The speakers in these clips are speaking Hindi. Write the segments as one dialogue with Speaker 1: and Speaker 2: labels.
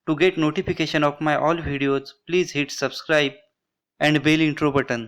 Speaker 1: To get notification of my all videos, please hit subscribe and bell intro button.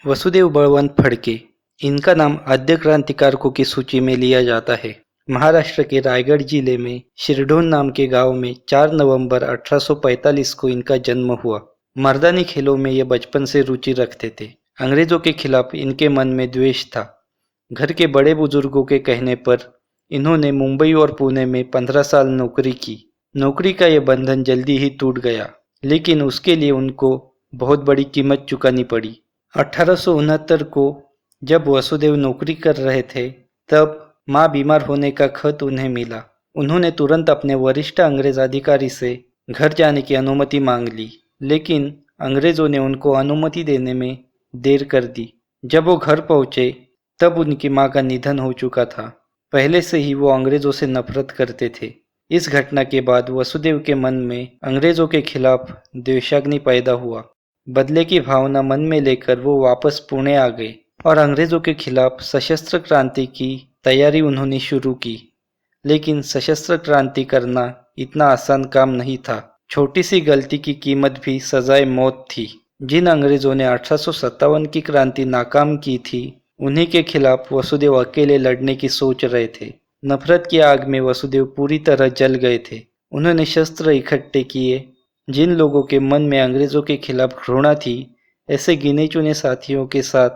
Speaker 1: Vasudev Balwant Phadke, इनका नाम आद्य क्रांतिकारकों की सूची में लिया जाता है। महाराष्ट्र के रायगढ़ जिले में शिरढोण नाम के गांव में 4 नवंबर 1845 को इनका जन्म हुआ। मर्दानी खेलों में ये बचपन से रुचि रखते थे। अंग्रेजों के खिलाफ इनके मन में द्वेष था। घर के बड़े बुजुर्गों के कहने पर इन्होंने मुंबई और पुणे में 15 साल नौकरी की। नौकरी का यह बंधन जल्दी ही टूट गया, लेकिन उसके लिए उनको बहुत बड़ी कीमत चुकानी पड़ी। 1869 को जब वसुदेव नौकरी कर रहे थे, तब मां बीमार होने का खत उन्हें मिला। उन्होंने तुरंत अपने वरिष्ठ अंग्रेज अधिकारी से घर जाने की अनुमति मांग ली, लेकिन अंग्रेजों ने उनको अनुमति देने में देर कर दी। जब वो घर पहुंचे, तब उनकी मां का निधन हो चुका था। पहले से ही वो अंग्रेजों से नफरत करते थे। इस घटना के बाद वसुदेव के मन में अंग्रेजों के खिलाफ द्वेषाग्नि पैदा हुआ। बदले की भावना मन में लेकर वो वापस पुणे आ गए और अंग्रेजों के खिलाफ सशस्त्र क्रांति की तैयारी उन्होंने शुरू की। लेकिन सशस्त्र क्रांति करना इतना आसान काम नहीं था। छोटी सी गलती की कीमत भी सजाए मौत थी। जिन अंग्रेजों ने 1857 की क्रांति नाकाम की थी, उन्हीं के खिलाफ वसुदेव अकेले लड़ने की सोच रहे थे। नफरत की आग में वसुदेव पूरी तरह जल गए थे। उन्होंने शस्त्र इकट्ठे किए। जिन लोगों के मन में अंग्रेजों के खिलाफ घृणा थी, ऐसे गिने चुने साथियों के साथ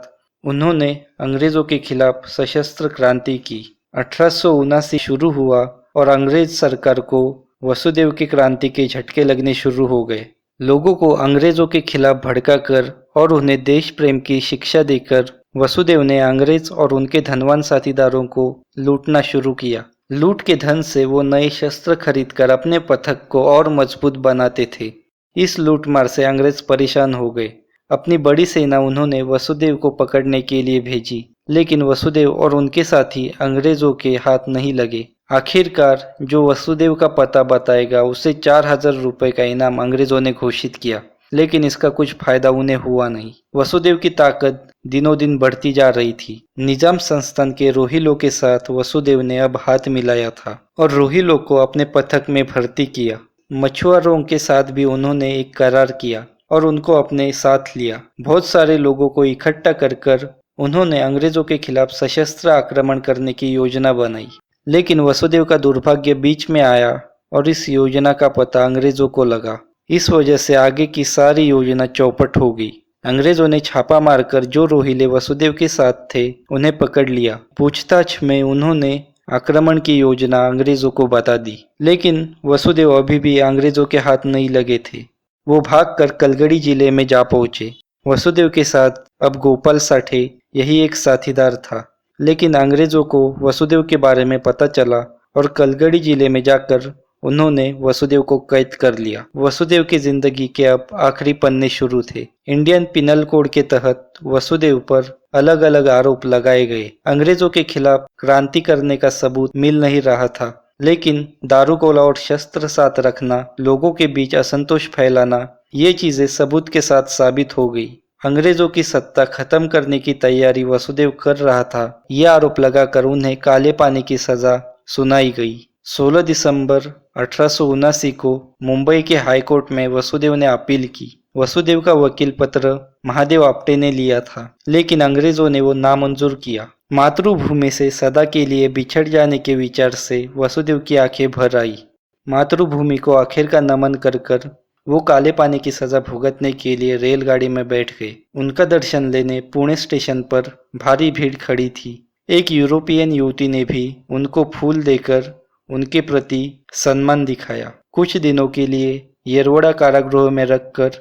Speaker 1: उन्होंने अंग्रेजों के खिलाफ सशस्त्र क्रांति की। 1879 शुरू हुआ और अंग्रेज सरकार को वसुदेव की क्रांति के झटके लगने शुरू हो गए। लोगों को अंग्रेजों के खिलाफ भड़काकर और उन्हें देश प्रेम की शिक्षा देकर वसुदेव ने अंग्रेज और उनके धनवान साथीदारों को लूटना शुरू किया। लूट के धन से वो नए शस्त्र खरीदकर अपने पथक को और मजबूत बनाते थे। इस लूटमार से अंग्रेज परेशान हो गए। अपनी बड़ी सेना उन्होंने वसुदेव को पकड़ने के लिए भेजी, लेकिन वसुदेव और उनके साथी अंग्रेजों के हाथ नहीं लगे। आखिरकार जो वसुदेव का पता बताएगा, उसे 4000 रुपये का इनाम अंग्रेजों ने घोषित किया, लेकिन इसका कुछ फायदा उन्हें हुआ नहीं। वसुदेव की ताकत दिनों दिन बढ़ती जा रही थी। निजाम संस्थान के रोहिलों के साथ वसुदेव ने अब हाथ मिलाया था और रोहिलों को अपने पथक में भर्ती किया। मछुआरों के साथ भी उन्होंने एक करार किया और उनको अपने साथ लिया। बहुत सारे लोगों को इकट्ठा कर उन्होंने अंग्रेजों के खिलाफ सशस्त्र आक्रमण करने की योजना बनाई। लेकिन वसुदेव का दुर्भाग्य बीच में आया और इस योजना का पता अंग्रेजों को लगा। इस वजह से आगे की सारी योजना चौपट हो गई। अंग्रेजों ने छापा मारकर जो रोहिले वसुदेव के साथ थे, उन्हें पकड़ लिया। पूछताछ में उन्होंने आक्रमण की योजना अंग्रेजों को बता दी, लेकिन वसुदेव अभी भी अंग्रेजों के हाथ नहीं लगे थे। वो भागकर कलगड़ी जिले में जा पहुंचे। वसुदेव के साथ अब गोपाल साठे यही एक साथीदार था। लेकिन अंग्रेजों को वसुदेव के बारे में पता चला और कलगड़ी जिले में जाकर उन्होंने वसुदेव को कैद कर लिया। वसुदेव की जिंदगी के अब आखिरी पन्ने शुरू थे। इंडियन पिनल कोड के तहत वसुदेव पर अलग अलग आरोप लगाए गए। अंग्रेजों के खिलाफ क्रांति करने का सबूत मिल नहीं रहा था, लेकिन दारूगोला और शस्त्र साथ रखना, लोगों के बीच असंतोष फैलाना, ये चीजें सबूत के साथ साबित हो गई। अंग्रेजों की सत्ता खत्म करने की तैयारी वसुदेव कर रहा था। यह आरोप लगाकर उन्हें काले पानी की सजा सुनाई गई। 16 दिसंबर 1879 को मुंबई के हाईकोर्ट में वसुदेव ने अपील की। वसुदेव का वकील पत्र महादेव आप्टे ने लिया था, लेकिन अंग्रेजों ने वो नामंजूर किया। मातृभूमि से सदा के लिए बिछड़ जाने के विचार से वसुदेव की आंखें भर आई। मातृभूमि को आखिर का नमन कर वो काले पानी की सजा भुगतने के लिए रेलगाड़ी में बैठ गए। उनका दर्शन लेने पुणे स्टेशन पर भारी भीड़ खड़ी थी। एक यूरोपियन युवती ने भी उनको फूल देकर उनके प्रति सम्मान दिखाया। कुछ दिनों के लिए येरवड़ा कारागृह में रखकर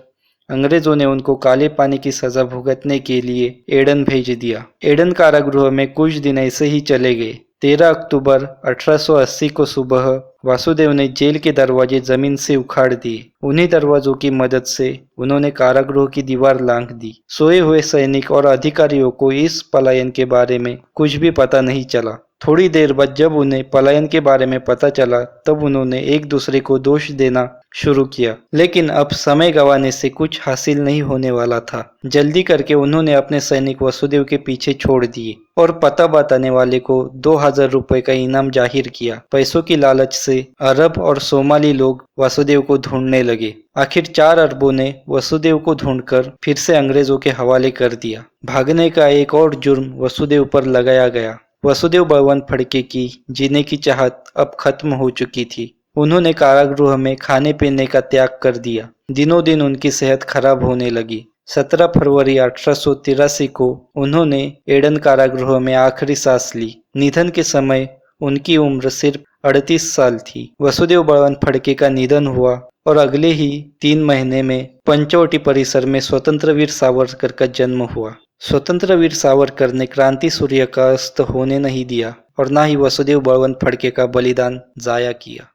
Speaker 1: अंग्रेजों ने उनको काले पानी की सजा भुगतने के लिए एडन भेज दिया। एडन कारागृह में कुछ दिन ऐसे ही चले गए। 13 अक्टूबर 1880 को सुबह वासुदेव ने जेल के दरवाजे जमीन से उखाड़ दिए। उन्हीं दरवाजों की मदद से उन्होंने कारागृह की दीवार लांघ दी। सोए हुए सैनिक और अधिकारियों को इस पलायन के बारे में कुछ भी पता नहीं चला। थोड़ी देर बाद जब उन्हें पलायन के बारे में पता चला तब उन्होंने एक दूसरे को दोष देना शुरू किया, लेकिन अब समय गंवाने से कुछ हासिल नहीं होने वाला था। जल्दी करके उन्होंने अपने सैनिक वसुदेव के पीछे छोड़ दिए और पता बताने वाले को 2000 रुपए का इनाम जाहिर किया। पैसों की लालच से अरब और सोमाली लोग वसुदेव को ढूंढने लगे। आखिर 4 अरबों ने वसुदेव को ढूंढकर फिर से अंग्रेजों के हवाले कर दिया। भागने का एक और जुर्म वसुदेव पर लगाया गया। वसुदेव बलवंत फड़के की जीने की चाहत अब खत्म हो चुकी थी। उन्होंने कारागृह में खाने पीने का त्याग कर दिया। दिनों दिन उनकी सेहत खराब होने लगी। 17 फरवरी 1883 को उन्होंने एडन कारागृह में आखिरी सांस ली। निधन के समय उनकी उम्र सिर्फ 38 साल थी। वसुदेव बलवंत फड़के का निधन हुआ और अगले ही 3 महीने में पंचवटी परिसर में स्वतंत्र वीर सावरकर का जन्म हुआ। स्वतंत्र वीर सावरकर ने क्रांति सूर्य का अस्त होने नहीं दिया और न ही वसुदेव बलवंत फड़के का बलिदान जाया किया।